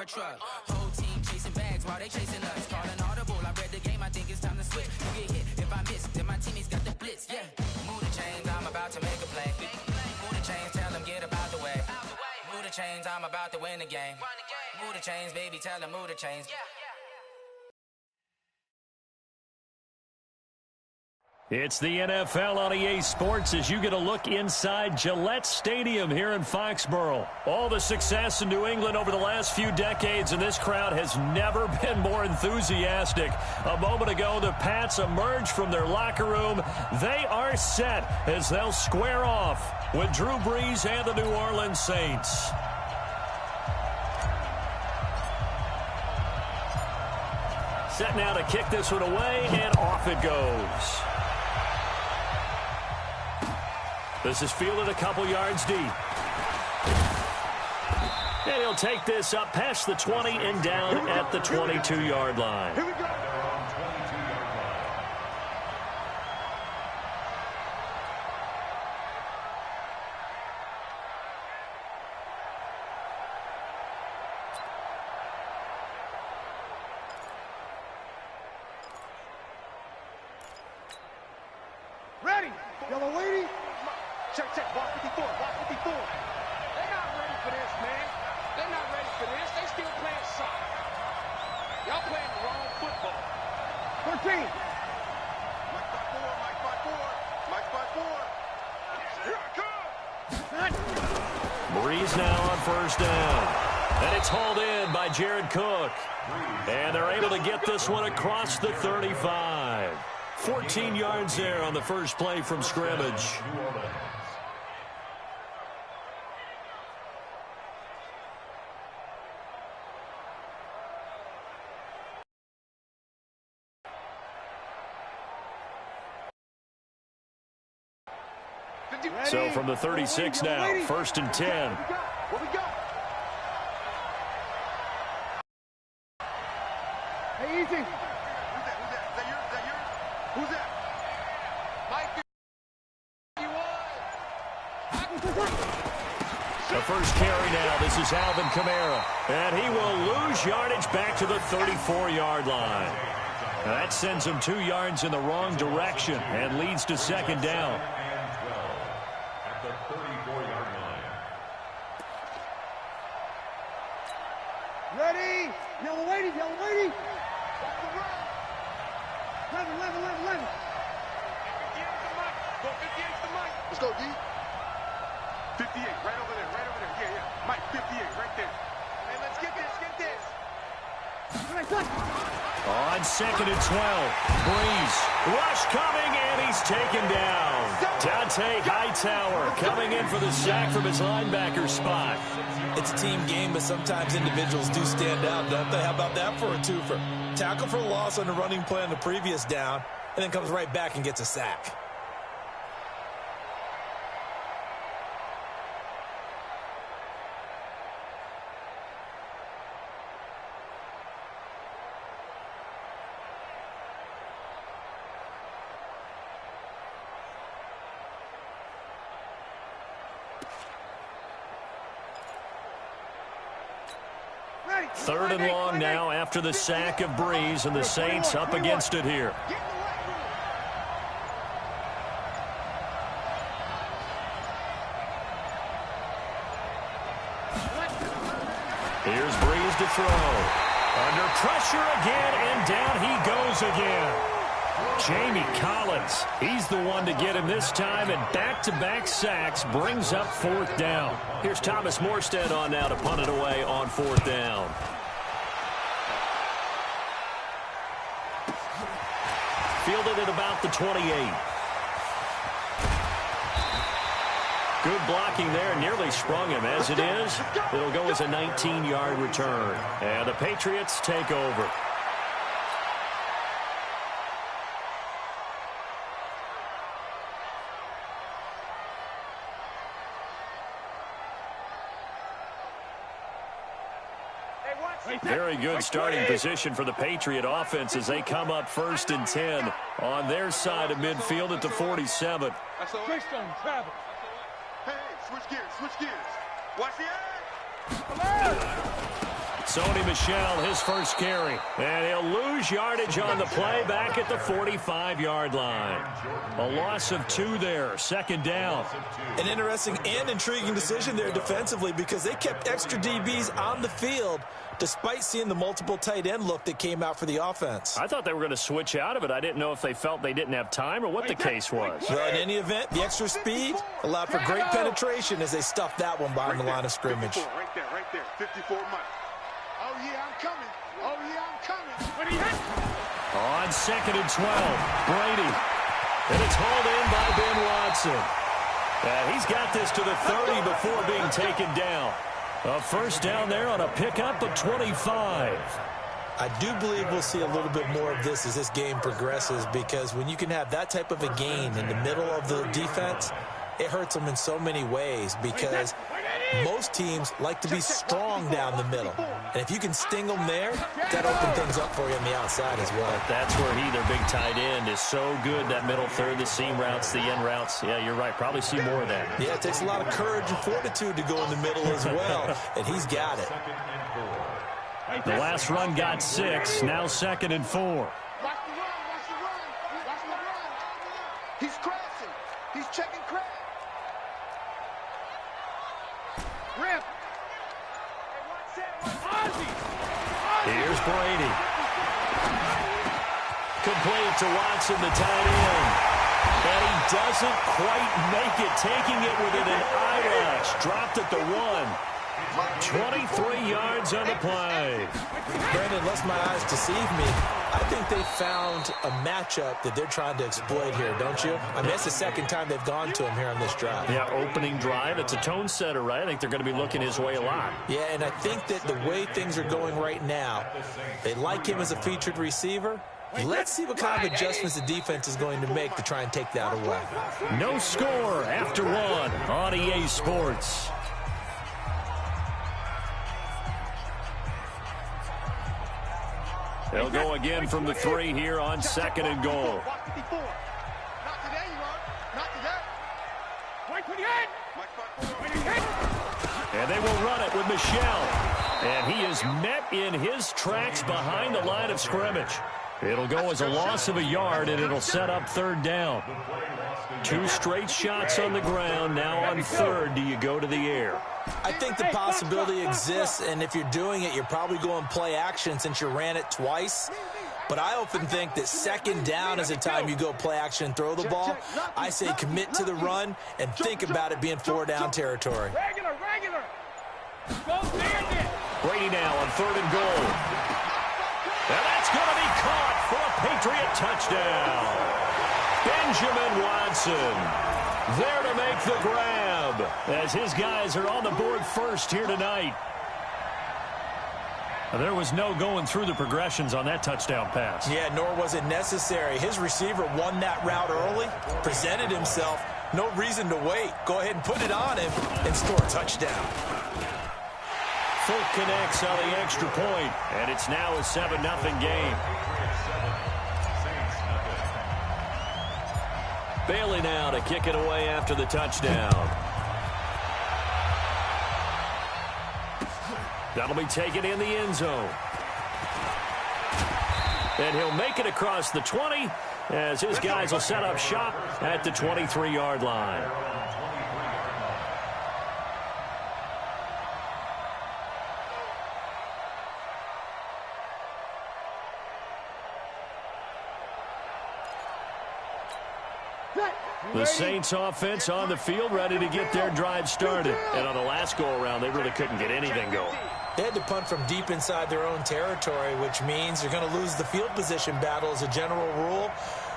truck. Whole team chasing bags while they chasing us. Call an audible, I read the game, I think it's time to switch. You get hit, if I miss, then my teammates got the blitz, yeah. Move the chains, I'm about to make a play. Move the chains, tell them get about the way. Move the chains, I'm about to win the game. Move the chains, baby, tell them move the chains. It's the NFL on EA Sports as you get a look inside Gillette Stadium here in Foxborough. All the success in New England over the last few decades, and this crowd has never been more enthusiastic. A moment ago, the Pats emerged from their locker room. They are set as they'll square off with Drew Brees and the New Orleans Saints. Set now to kick this one away, and off it goes. This is fielded a couple yards deep. And he'll take this up past the 20 and down at the 22-yard line. Here we go. Ready. Yellow lady. Check, check. Block 54. Block 54. They're not ready for this, man. They're not ready for this. They still playing soccer. Y'all playing the wrong football. 13. Mike by 4. Mike by 4. Mike by 4. Here I come. Brees now on first down. And it's hauled in by Jared Cook. And they're able to get this one across the 35. 14 yards there on the first play from scrimmage. So from the 36 now, first and 10. What we got? Hey, easy. Who's that? Who's that? Is that yours? Is that yours? Who's that? Mike, The first carry now. This is Alvin Kamara. And he will lose yardage back to the 34-yard line. That sends him 2 yards in the wrong direction and leads to second down. Ready? Yellow lady, yellow lady. 11, 11, 11, 11. 58 to Mike. Go 58 to Mike. Let's go, D. 58, right over there, right over there. Yeah, yeah. Mike, 58, right there. Hey, let's get this, get this. On second and 12, Brees. Rush coming, and he's taken down. Dante Hightower coming in for the sack from his linebacker spot. It's a team game, but sometimes individuals do stand out, don't they? How about that for a twofer? Tackle for loss on the running play on the previous down, and then comes right back and gets a sack. Third and long now after the sack of Brees, and the Saints up against it here. Here's Brees to throw. Under pressure again, and down he goes again. Jamie Collins, he's the one to get him this time, and back-to-back sacks brings up fourth down. Here's Thomas Morstead on now to punt it away on fourth down. Fielded at about the 28. Good blocking there, nearly sprung him. As it is, it'll go as a 19-yard return. And the Patriots take over. Very good starting position for the Patriot offense as they come up first and 10 on their side of midfield at the 47. Hey, switch gears, switch gears. Watch the Sony Michel, his first carry. And he'll lose yardage on the play back at the 45-yard line. A loss of 2 there, second down. An interesting and intriguing decision there defensively because they kept extra DBs on the field despite seeing the multiple tight end look that came out for the offense. I thought they were going to switch out of it. I didn't know if they felt they didn't have time or what the case was. Well, in any event, the extra speed allowed for great penetration as they stuffed that one behind the line of scrimmage. Right there, 54 months. Oh, yeah, I'm coming. Oh, yeah, I'm coming. When he hit. On 2nd and 12, Brady. And it's hauled in by Ben Watson. He's got this to the 30 before being taken down. A first down there on a pickup of 25. I do believe we'll see a little bit more of this as this game progresses because when you can have that type of a gain in the middle of the defense, it hurts them in so many ways because most teams like to be strong down the middle. And if you can sting them there, that opens things up for you on the outside as well. That's where their big tight end, is so good, that middle third, the seam routes, the end routes. Yeah, you're right. Probably see more of that. Yeah, it takes a lot of courage and fortitude to go in the middle as well, and he's got it. The last run got 6, now 2nd and 4. Watch the run. He's crashing. He's checking crash. Rip. Here's Brady. Complete to Watson, the tight end. And he doesn't quite make it, taking it within an eyelash. Dropped at the 1. 23 yards on the play. Brandon, unless my eyes deceive me, I think they found a matchup that they're trying to exploit here, don't you? I mean, it's the second time they've gone to him here on this drive. Yeah, opening drive. It's a tone setter, right? I think they're going to be looking his way a lot. Yeah, and I think that the way things are going right now, they like him as a featured receiver. Let's see what kind of adjustments the defense is going to make to try and take that away. No score after 1 on EA Sports. They'll go again from the 3 here on 2nd and goal. Not today, you are. Not today. And they will run it with Michel. And he is met in his tracks behind the line of scrimmage. It'll go as a loss of a yard, and it'll set up 3rd down. 2 straight shots on the ground. Now on 3rd, do you go to the air? I think the possibility exists, and if you're doing it, you're probably going play action since you ran it twice. But I often think that 2nd down is the time you go play action and throw the ball. I say commit to the run and think about it being 4-down territory. Regular. Brady now on 3rd and goal. And that's going to be caught for a Patriot touchdown. Benjamin Watson there to make the grab as his guys are on the board first here tonight. There was no going through the progressions on that touchdown pass. Yeah, nor was it necessary. His receiver won that route early, presented himself. No reason to wait. Go ahead and put it on him and score a touchdown. Folk connects on the extra point, and it's now a 7-0 game. Bailey now to kick it away after the touchdown. That'll be taken in the end zone. And he'll make it across the 20 as his guys will set up shop at the 23-yard line. The Saints offense on the field, ready to get their drive started. And on the last go-around, they really couldn't get anything going. They had to punt from deep inside their own territory, which means they're going to lose the field position battle as a general rule.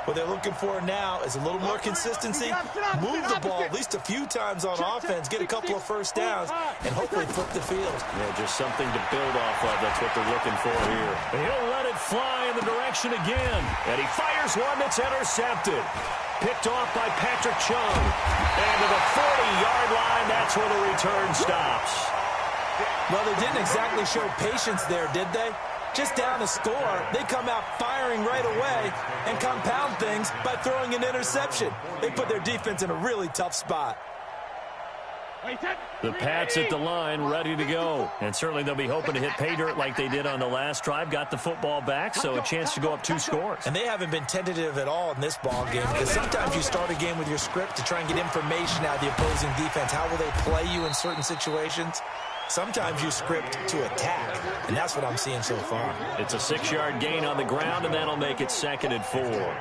What they're looking for now is a little more consistency, move the ball at least a few times on offense, get a couple of first downs, and hopefully flip the field. Yeah, just something to build off of. That's what they're looking for here. He'll let it fly in the direction again. And he fires one that's intercepted. Picked off by Patrick Chung. And to the 40-yard line, that's where the return stops. Well, they didn't exactly show patience there, did they? Just down a score, they come out firing right away and compound things by throwing an interception. They put their defense in a really tough spot. The Pats at the line, ready to go. And certainly they'll be hoping to hit pay dirt like they did on the last drive. Got the football back, so a chance to go up 2 scores. And they haven't been tentative at all in this ball game, because sometimes you start a game with your script to try and get information out of the opposing defense. How will they play you in certain situations? Sometimes you script to attack, and that's what I'm seeing so far. It's a 6-yard gain on the ground, and that'll make it 2nd and 4.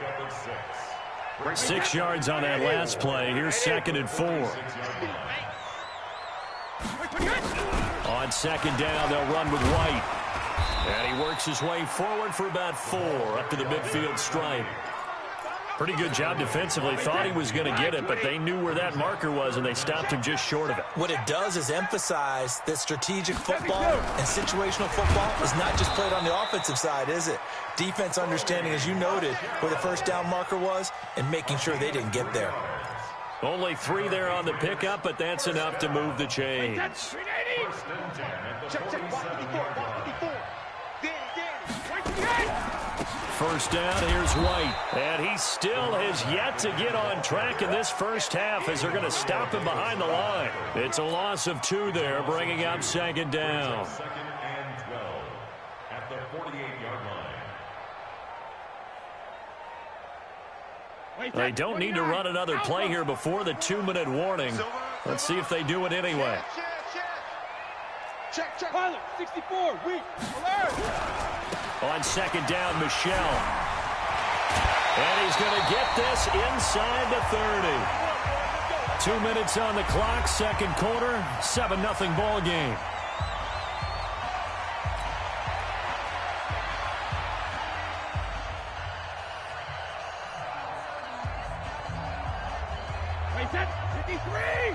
6 yards on that last play. Here's 2nd and 4. On 2nd down, they'll run with White. And he works his way forward for about 4 up to the midfield stripe. Pretty good job defensively. Thought he was going to get it, but they knew where that marker was, and they stopped him just short of it. What it does is emphasize that strategic football and situational football is not just played on the offensive side, is it? Defense understanding, as you noted, where the first down marker was and making sure they didn't get there. Only 3 there on the pickup, but that's enough to move the chains. First down, here's White. And he still has yet to get on track in this first half as they're going to stop him behind the line. It's a loss of 2 there, bringing up 2nd down. 2nd and 12 at the 48-yard line. They don't need to run another play here before the 2-minute warning. Let's see if they do it anyway. Check. Pilot, 64, weak, alert. On 2nd down, Michelle. And he's going to get this inside the 30. 2 minutes on the clock, 2nd quarter, 7-0 ball game.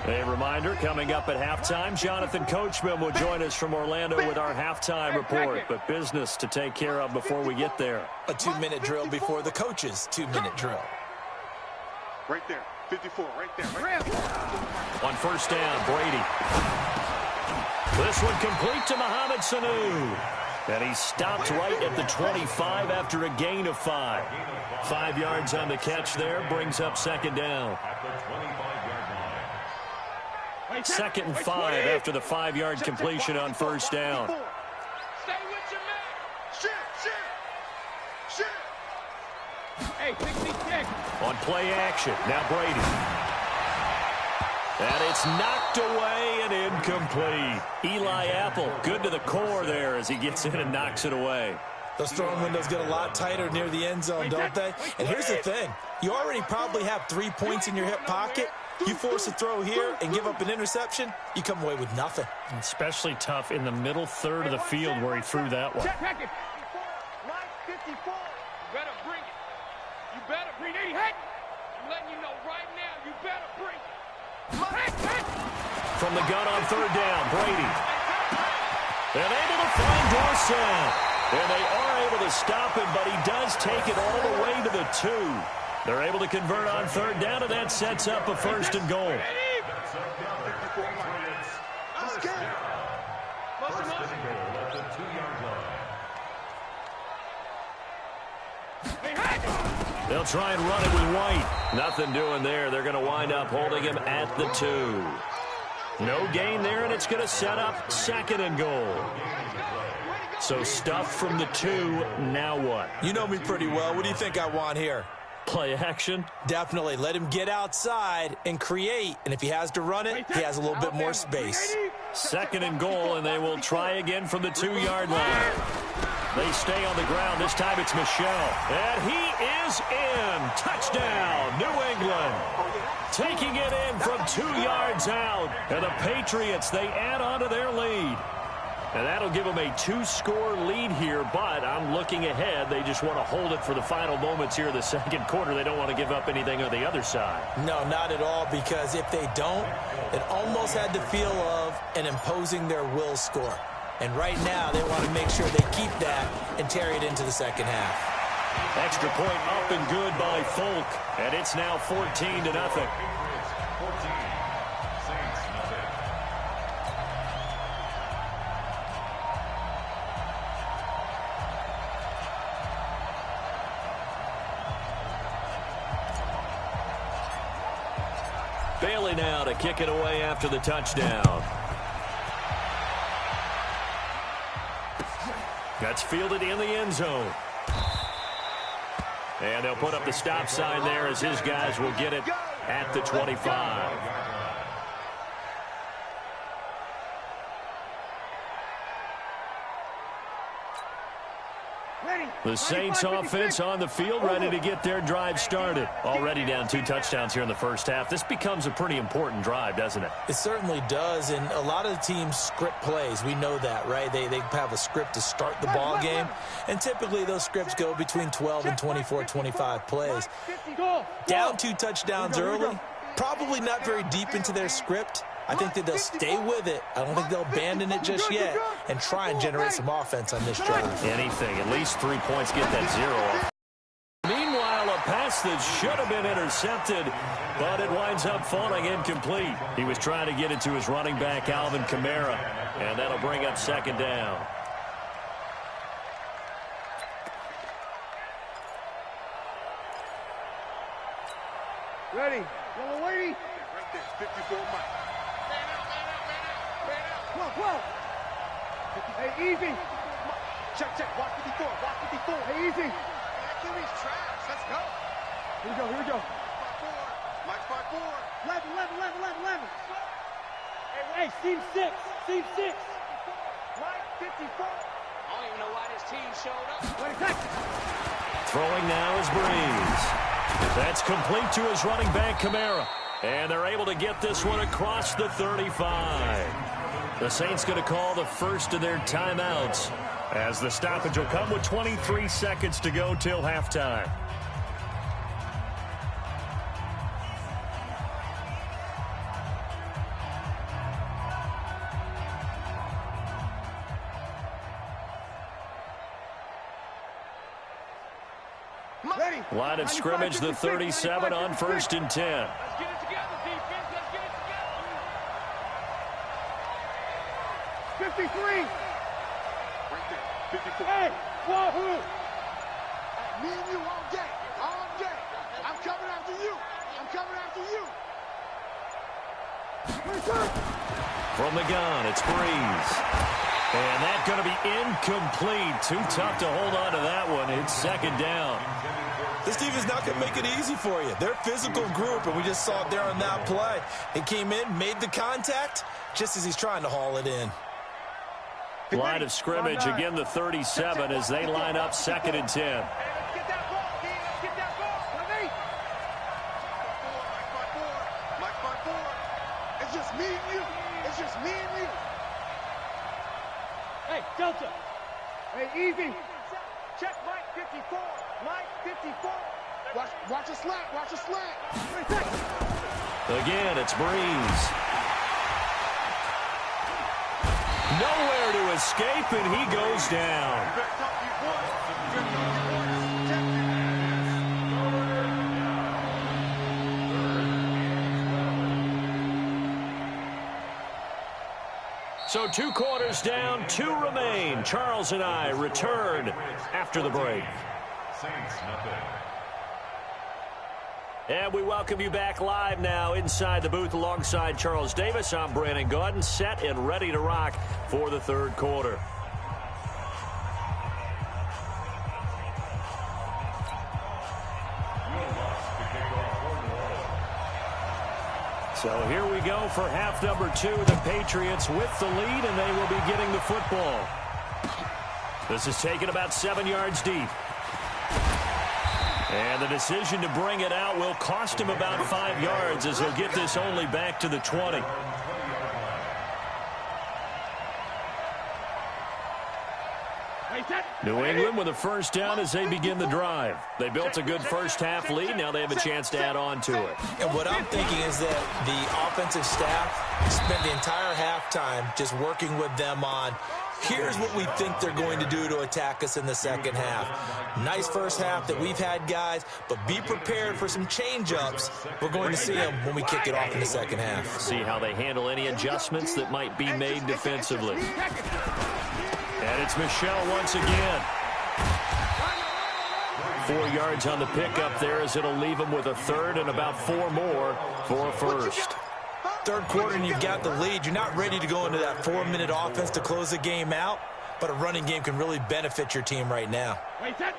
A reminder, coming up at halftime, Jonathan Coachman will join us from Orlando with our halftime report, but business to take care of before we get there. A 2-minute drill before the coach's 2-minute drill. Right there, 54, right there. On first down, Brady. This one complete to Mohamed Sanu. And he stopped right at the 25 after a gain of 5. 5 yards on the catch there, brings up 2nd down. 2nd and 5 after the 5-yard completion on first down. Stay with your man. Shoot. Hey, 66. On play action, now Brady. And it's knocked away and incomplete. Eli Apple, good to the core there as he gets in and knocks it away. Those throwing windows get a lot tighter near the end zone, don't they? And here's the thing. You already probably have 3 points in your hip pocket. You force a throw here and give up an interception, you come away with nothing. Especially tough in the middle third of the field where he threw that one. Check it. Line 54. You better bring it. You better bring it. Hey! I'm letting you know right now, you better bring it. From the gun on 3rd down, Brady. And able to find Dorsett. And they are able to stop him, but he does take it all the way to the 2. They're able to convert on 3rd down, and that sets up a 1st and goal. They'll try and run it with White. Nothing doing there. They're going to wind up holding him at the 2. No gain there, and it's going to set up 2nd and goal. So stuff from the 2, now what? You know me pretty well. What do you think I want here? Play action? Definitely. Let him get outside and create. And if he has to run it, he has a little bit more space. 2nd and goal, and they will try again from the 2-yard line. They stay on the ground. This time it's Michelle. And he is in. Touchdown, New England. Taking it in from 2 yards out. And the Patriots, they add on to their lead. And that'll give them a 2-score lead here, but I'm looking ahead. They just want to hold it for the final moments here in the 2nd quarter. They don't want to give up anything on the other side. No, not at all, because if they don't, it almost had the feel of an imposing their will score. And right now, they want to make sure they keep that and carry it into the 2nd half. Extra point up and good by Folk, and it's now 14-0. Bailey now to kick it away after the touchdown. That's fielded in the end zone. And they'll put up the stop sign there as his guys will get it at the 25. The Saints offense on the field, ready to get their drive started. Already down 2 touchdowns here in the first half. This becomes a pretty important drive, doesn't it? It certainly does, and a lot of the teams script plays. We know that, right? They have a script to start the ball game, and typically those scripts go between 12 and 24, 25 plays. Down 2 touchdowns early, probably not very deep into their script. I think that they'll stay with it. I don't think they'll abandon it just yet and try and generate some offense on this drive. Anything, at least 3 points, get that 0 off. Meanwhile, a pass that should have been intercepted, but it winds up falling incomplete. He was trying to get it to his running back, Alvin Kamara, and that'll bring up second down. Ready. Yellow lady. Right there. 54 Mike. Whoa. Hey, easy. Check. Watch 54. Hey, easy. QB's trash. Let's go. Here we go. 5-4. Mike 5-4. 11. Hey, team 6. Mike 54. I don't even know why this team showed up. Throwing now is Breeze. That's complete to his running back, Kamara. And they're able to get this one across the 35. The Saints going to call the first of their timeouts as the stoppage will come with 23 seconds to go till halftime. Line of scrimmage, the 37 on 1st and 10. Let's get it together, defense. Let's get it together. 53. Right there. 54. Hey, wahoo. Me and you all day. I'm coming after you. From the gun, it's Breeze. And that's going to be incomplete. Too tough to hold on to that one. It's second down. This defense not going to make it easy for you. They're a physical group, and we just saw it there on that play. He came in, made the contact, just as he's trying to haul it in. Line of scrimmage, again the 37 as they line up 2nd and 10. Get that ball, Dean. Let's get that ball. Let me. Mike 5-4. It's just me and you. Hey, Delta. Hey, easy. Check Mike 54. Watch a slant. Again, it's Breeze. Nowhere to escape, and he goes down. So 2 quarters down, 2 remain. Charles and I return after the break. And we welcome you back live now inside the booth alongside Charles Davis. I'm Brandon Gaudin, set and ready to rock for the 3rd quarter. So here we go for half number 2. The Patriots with the lead, and they will be getting the football. This is taken about 7 yards deep. And the decision to bring it out will cost him about 5 yards as he'll get this only back to the 20. New England with a first down as they begin the drive. They built a good first half lead. Now they have a chance to add on to it. And what I'm thinking is that the offensive staff spent the entire halftime just working with them on, here's what we think they're going to do to attack us in the second half. Nice first half that we've had, guys, but be prepared for some change-ups. We're going to see them when we kick it off in the second half. See how they handle any adjustments that might be made defensively. And it's Michel once again. 4 yards on the pickup there, as it'll leave them with a third and about 4 more for a first. Third quarter and you've got the lead. You're not ready to go into that 4-minute offense to close the game out, but a running game can really benefit your team right now. Wait 20.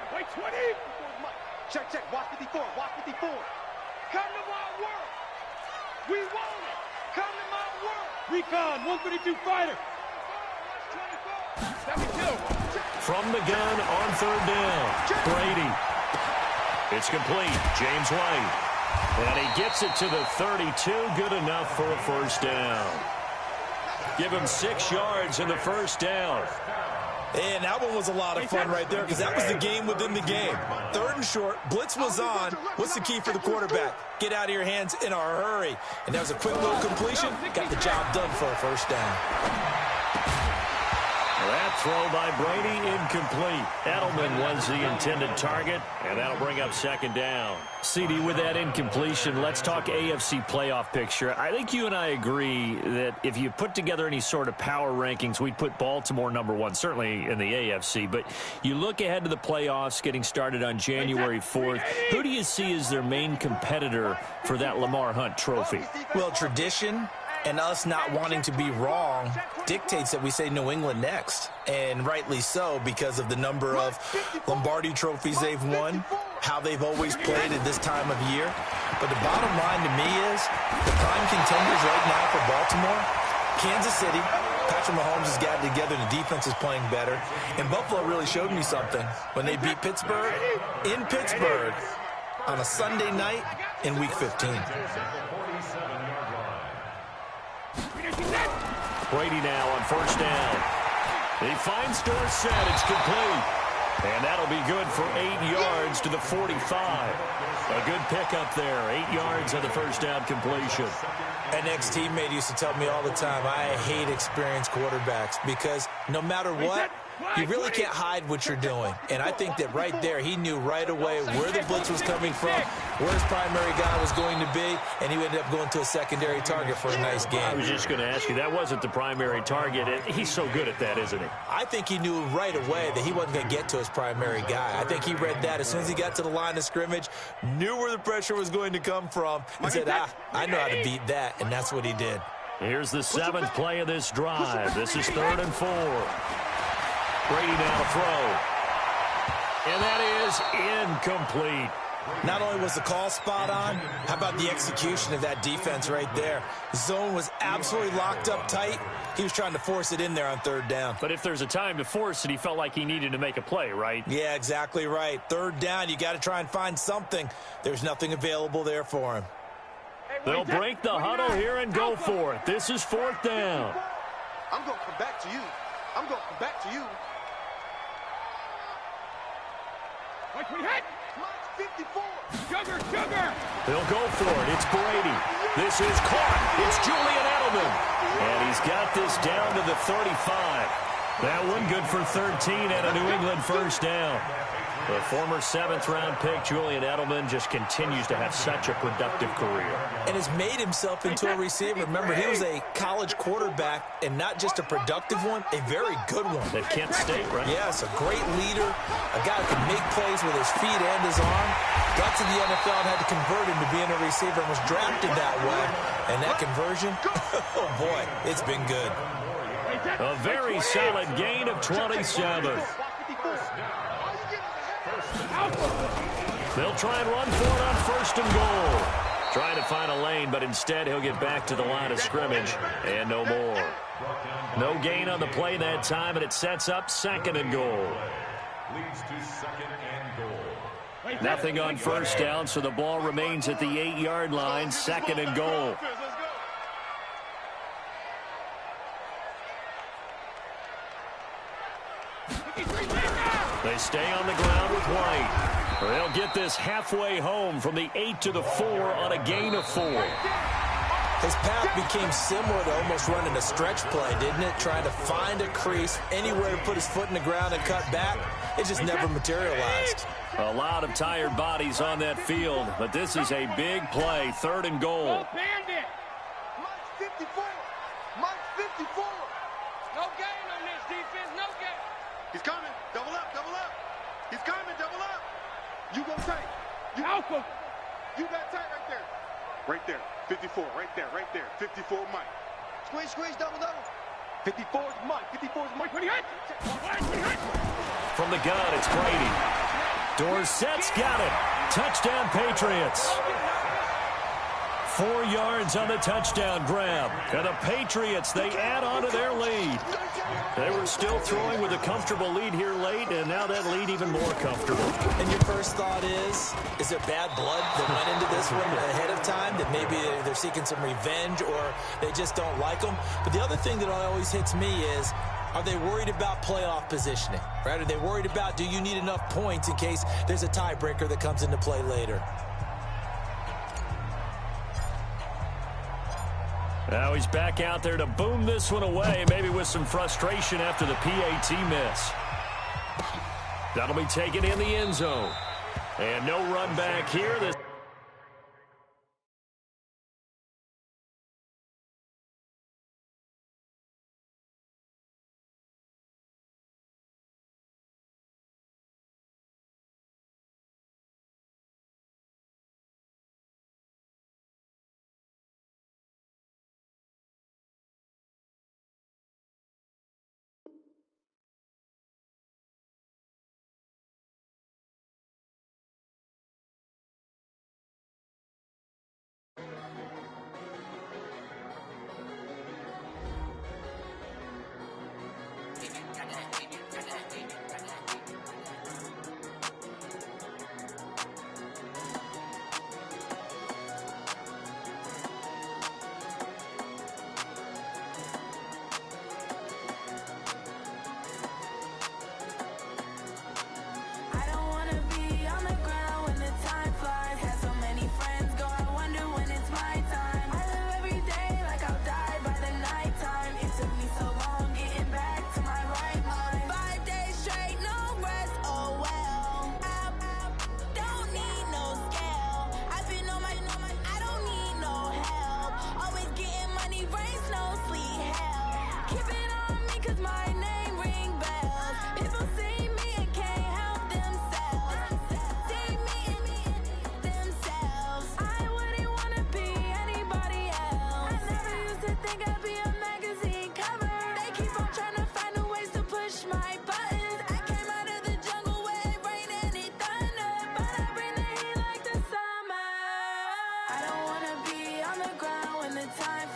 Check. Watch 54. Watch 54. Come to my work. We want it. Come to my work. Recon, 152 fighter. From the gun on third down, Brady. It's complete. James White. And he gets it to the 32. Good enough for a first down. Give him 6 yards in the first down. And that one was a lot of fun right there, because that was the game within the game. Third and short, blitz was on. What's the key for the quarterback? Get out of your hands in a hurry. And that was a quick little completion. Got the job done for a first down. That throw by Brady, incomplete. Edelman was the intended target, and that'll bring up second down. CD, with that incompletion, let's talk AFC playoff picture. I think you and I agree that if you put together any sort of power rankings, we'd put Baltimore #1, certainly in the AFC. But you look ahead to the playoffs getting started on January 4th. Who do you see as their main competitor for that Lamar Hunt trophy? Well, tradition and us not wanting to be wrong dictates that we say New England next. And rightly so, because of the number of Lombardi trophies they've won, how they've always played at this time of year. But the bottom line to me is the prime contenders right now for Baltimore, Kansas City. Patrick Mahomes has got it together. The defense is playing better. And Buffalo really showed me something when they beat Pittsburgh in Pittsburgh on a Sunday night in Week 15. Brady now on first down. He finds Dorsett. It's complete. And that'll be good for 8 yards to the 45. A good pickup there. 8 yards on the first down completion. An ex-teammate used to tell me all the time, I hate experienced quarterbacks because no matter what, you really can't hide what you're doing. And I think that right there, he knew right away where the blitz was coming from, where his primary guy was going to be, and he ended up going to a secondary target for a nice game. I was just going to ask you, that wasn't the primary target. He's so good at that, isn't he? I think he knew right away that he wasn't going to get to his primary guy. I think he read that as soon as he got to the line of scrimmage, knew where the pressure was going to come from, and said, I know how to beat that, and that's what he did. Here's the 7th play of this drive. This is 3rd and 4. Brady now to throw. And that is incomplete. Not only was the call spot on, how about the execution of that defense right there? The zone was absolutely locked up tight. He was trying to force it in there on 3rd down. But if there's a time to force it, he felt like he needed to make a play, right? Yeah, exactly right. 3rd down, you got to try and find something. There's nothing available there for him. They'll break the huddle here and go for it. This is 4th down. I'm going to come back to you. I'm going to come back to you. Watch me hit. 54. Sugar. They'll go for it. It's Brady. This is caught. It's Julian Edelman. And he's got this down to the 35. That one good for 13 and a New England first down. The former 7th-round pick, Julian Edelman, just continues to have such a productive career. And has made himself into a receiver. Remember, he was a college quarterback, and not just a productive one, a very good one. At Kent State, right? Yes, a great leader, a guy who can make plays with his feet and his arm. Got to the NFL and had to convert him to being a receiver and was drafted that way. And that conversion, oh boy, it's been good. A very solid gain of 27. They'll try and run for it on 1st and goal. Trying to find a lane, but instead he'll get back to the line of scrimmage and no more. No gain on the play that time, and it sets up 2nd and goal. Leads to 2nd and goal. Nothing on 1st down, so the ball remains at the 8-yard line, 2nd and goal. They stay on the ground with White. They'll get this halfway home from the 8 to the 4 on a gain of 4. His path became similar to almost running a stretch play, didn't it? Trying to find a crease, anywhere to put his foot in the ground and cut back. It just never materialized. A lot of tired bodies on that field, but this is a big play, 3rd and goal. Bandit. Mike's 54. Mike's 54. No gain on this defense. No gain. He's coming. Double up. Double up. He's coming. Double up. You go tight. You alpha. You got tight right there. Right there. 54. Right there. Right there. 54 Mike. Squeeze, squeeze, double, double. 54 is Mike. 54 is Mike. When he hit. From the gun, it's Brady. Dorsett's got it. Touchdown, Patriots. 4 yards on the touchdown grab. And the Patriots, they add on to their lead. They were still throwing with a comfortable lead here late, and now that lead even more comfortable. And your first thought is there bad blood that went into this one ahead of time, that maybe they're seeking some revenge or they just don't like them? But the other thing that always hits me is, are they worried about playoff positioning? Right? Are they worried about, do you need enough points in case there's a tiebreaker that comes into play later? Now he's back out there to boom this one away, maybe with some frustration after the PAT miss. That'll be taken in the end zone. And no run back here. This time